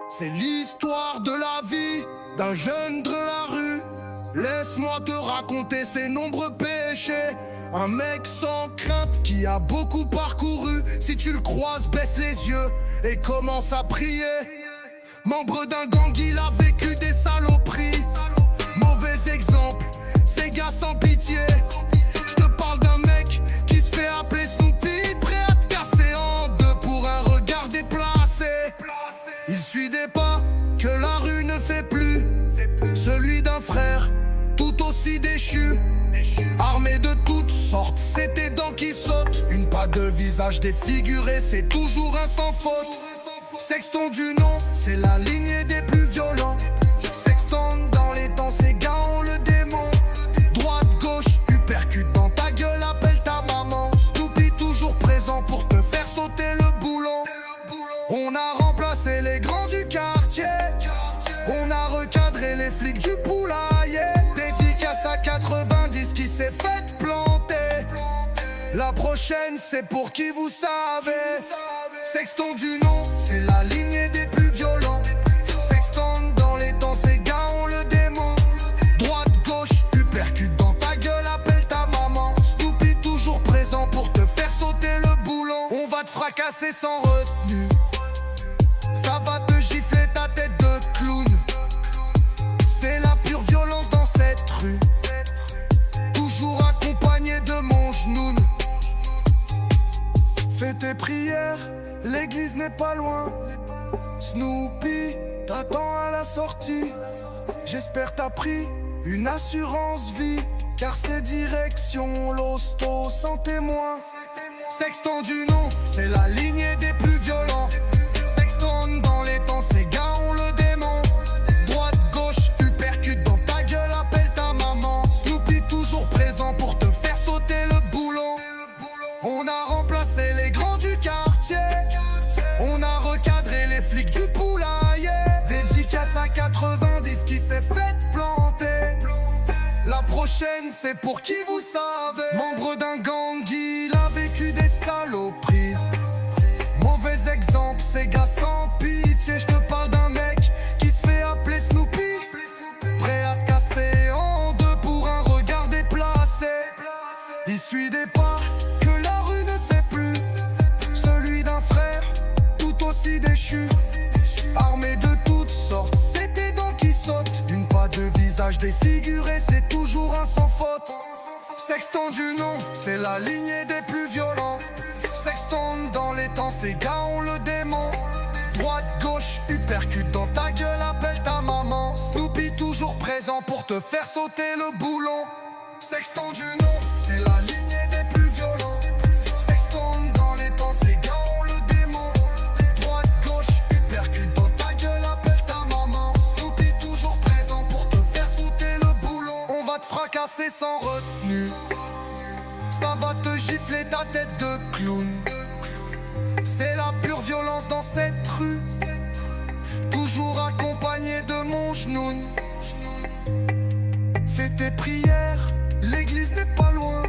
C'est l'histoire de la vie d'un jeune de la rue. Laisse-moi te raconter ses nombreux péchés. Un mec sans crainte qui a beaucoup parcouru. Si tu le croises, baisse les yeux et commence à prier. Membre d'un gang, il a vécu des saloperies. Mauvais exemple, ces gars sans pitié. Je te parle d'un mec qui se fait appeler Snoopy, prêt à te casser en deux pour un regard déplacé. Il suit des pas que la rue ne fait plus. Celui d'un frère tout aussi déchu, armé de toutes sortes, c'est tes dents qui sautent. Une patte de visage défiguré, c'est toujours un sans faute. Sexton du nom, c'est la lignée des plus violents. Sexton dans les temps, ces gars ont le démon. Droite, gauche, uppercut dans ta gueule, appelle ta maman. Snoopy toujours présent pour te faire sauter le boulon. On a remplacé les grands du quartier. On a recadré les flics du poulailler. Dédicace à 90 qui s'est fait planter. La prochaine c'est pour qui vous savez. Sexton du nom, c'est la lignée des plus violents. Sexton dans les temps, ces gars ont le démon. Droite, gauche, uppercut dans ta gueule, appelle ta maman. Snoopy toujours présent pour te faire sauter le boulon. On va te fracasser sans retenue. Ça va te gifler ta tête de clown. C'est la pure violence dans cette rue. Toujours accompagné de mon genoune. Fais tes prières, l'église n'est pas loin. Snoopy t'attend à la sortie. J'espère t'as pris une assurance vie, car c'est direction l'hosto sans témoin. Sexton du nom, c'est la lignée des plus violents. Sexton dans les temps, ces gars ont le démon. Droite, gauche, uppercut dans ta gueule, appelle ta maman. Snoopy toujours présent pour te faire sauter le boulon. On a remplacé les grands du quartier. On a recadré les flics du poulailler. Dédicace à 90 qui s'est fait planter. La prochaine c'est pour qui vous savez. Membre d'un gang, il a vécu des saloperies. Mauvais exemple, ces gars sans pitié. Je te parle d'un mec qui se fait appeler Snoopy, prêt à te casser en deux pour un regard déplacé. Il suit des pas que la rue ne fait plus. Celui d'un frère tout aussi déchu, armé de toutes sortes, c'est tes dents qui sautent. Une patte de visage défiguré, c'est toujours un sans faute. Sexton du nom, c'est la lignée des plus violents. Sexton dans les temps, ces gars ont le démon. Droite, gauche, uppercut dans ta gueule, appelle ta maman. Snoopy toujours présent pour te faire sauter le boulon. Sexton du nom, c'est la lignée des plus violents. Sexton dans les temps, ces gars ont le démon. Droite, gauche, uppercut dans ta gueule, appelle ta maman. Snoopy toujours présent pour te faire sauter le boulon. On va te fracasser sans retenue. Ça va te gifler ta tête de clown. C'est la pure violence dans cette rue. Toujours accompagné de mon genoune. Fais tes prières, l'église n'est pas loin.